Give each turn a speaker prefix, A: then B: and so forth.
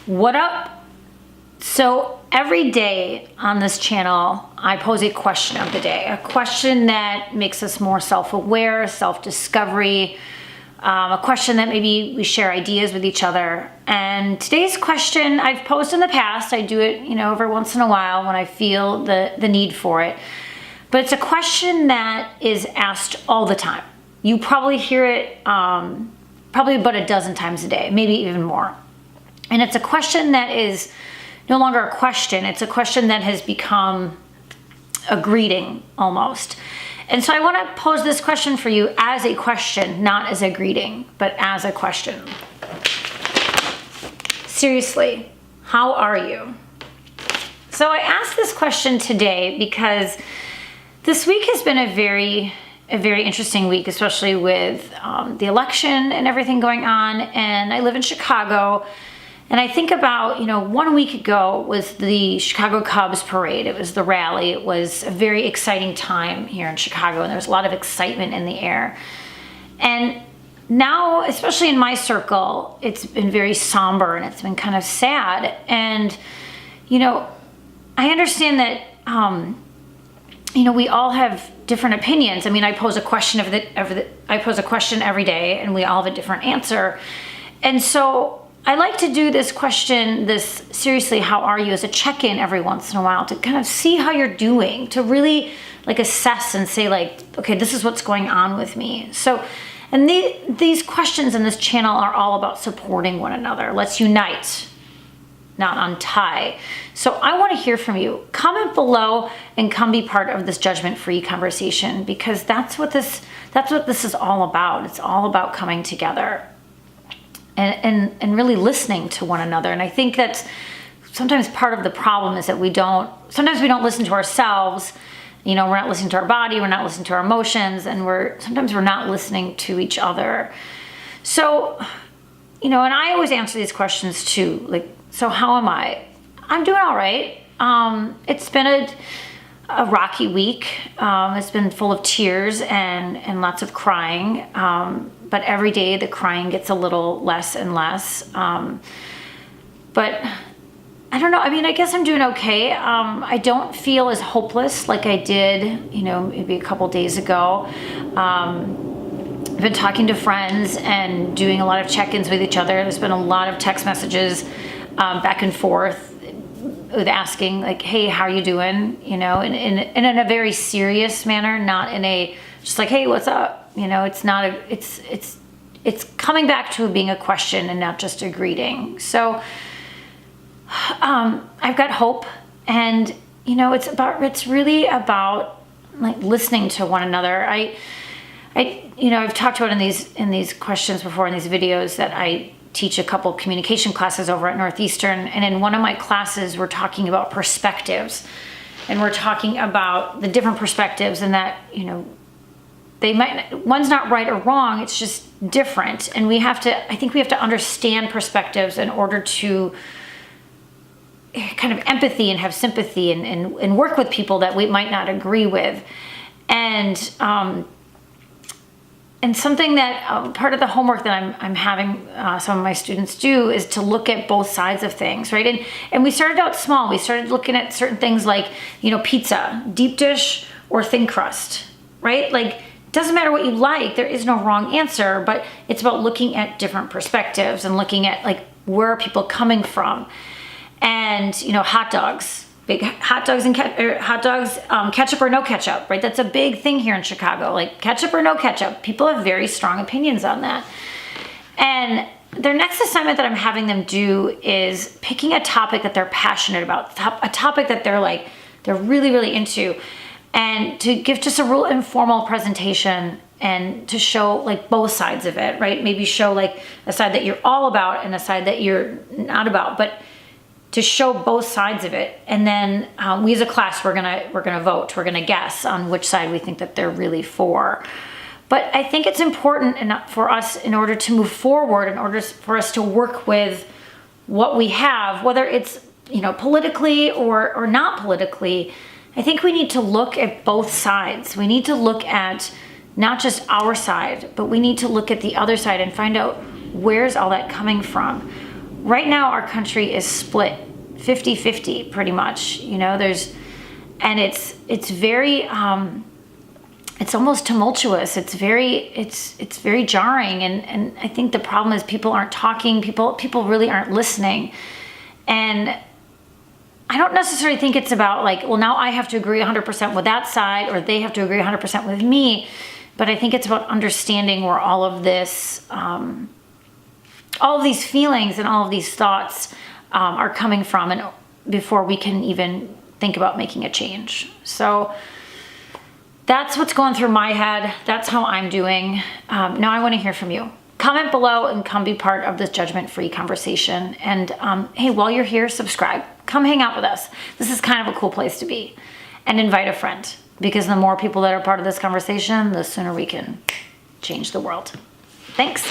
A: What up? So every day on this channel, I pose a question of the day, a question that makes us more self-aware, self-discovery, a question that maybe we share ideas with each other. And today's question I've posed in the past. I do it, every once in a while when I feel the need for it. But it's a question that is asked all the time. You probably hear it probably about a dozen times a day, maybe even more. And it's a question that is no longer a question. It's a question that has become a greeting almost. And so I want to pose this question for you as a question, not as a greeting, but as a question. Seriously, how are you? So I asked this question today because this week has been a very interesting week, especially with the election and everything going on. And I live in Chicago. And I think about, 1 week ago was the Chicago Cubs parade. It was the rally. It was a very exciting time here in Chicago, and there was a lot of excitement in the air. And now, especially in my circle, it's been very somber and it's been kind of sad. And, I understand that, we all have different opinions. I mean, I pose a question I pose a question every day, and we all have a different answer. And so I like to do this question, this seriously, how are you, as a check-in every once in a while to kind of see how you're doing, to really assess and say okay, this is what's going on with me. So, and these questions in this channel are all about supporting one another. Let's unite, not untie. So I want to hear from you. Comment below and come be part of this judgment-free conversation, because that's what this is all about. It's all about coming together and really listening to one another. And I think that's sometimes part of the problem is that sometimes we don't listen to ourselves. We're not listening to our body, we're not listening to our emotions, and sometimes we're not listening to each other. So, and I always answer these questions too, so how am I? I'm doing all right. It's been a rocky week. It's been full of tears and lots of crying. But every day the crying gets a little less and less. But I don't know. I mean, I guess I'm doing okay. I don't feel as hopeless like I did, maybe a couple days ago. I've been talking to friends and doing a lot of check-ins with each other. There's been a lot of text messages back and forth with asking hey, how are you doing? And in a very serious manner, not in a just hey, what's up? It's not it's coming back to being a question and not just a greeting. So I've got hope, and it's really about listening to one another. I've talked about in these questions before, in these videos, that I teach a couple communication classes over at Northeastern, and in one of my classes we're talking about perspectives, and we're talking about the different perspectives, and that one's not right or wrong, it's just different. And I think we have to understand perspectives in order to kind of empathy and have sympathy and work with people that we might not agree with. And something that part of the homework that I'm having some of my students do is to look at both sides of things, right? And we started out small. We started looking at certain things like, pizza, deep dish or thin crust, right? Doesn't matter what you like, there is no wrong answer, but it's about looking at different perspectives and looking at where are people coming from. And hot dogs, big hot dogs and ketchup or no ketchup, right? That's a big thing here in Chicago, ketchup or no ketchup. People have very strong opinions on that. And their next assignment that I'm having them do is picking a topic that they're passionate about, a topic that they're really, really into, and to give just a real informal presentation and to show both sides of it, right? Maybe show a side that you're all about and a side that you're not about, but to show both sides of it. And then we as a class, we're gonna vote, we're gonna guess on which side we think that they're really for. But I think it's important for us, in order to move forward, in order for us to work with what we have, whether it's politically or not politically, I think we need to look at both sides. We need to look at not just our side, but we need to look at the other side and find out, where's all that coming from? right now our country is split 50-50 pretty much, you know, and it's very, it's almost tumultuous. It's very jarring. And I think the problem is people aren't talking, people really aren't listening. And I don't necessarily think it's about like, well, now I have to agree 100% with that side, or they have to agree 100% with me. But I think it's about understanding where all of this, all of these feelings and all of these thoughts are coming from, and before we can even think about making a change. So that's what's going through my head. That's how I'm doing. Now I want to hear from you. Comment below and come be part of this judgment-free conversation. And hey, while you're here, subscribe. Come hang out with us. This is kind of a cool place to be. And invite a friend, because the more people that are part of this conversation, the sooner we can change the world. Thanks.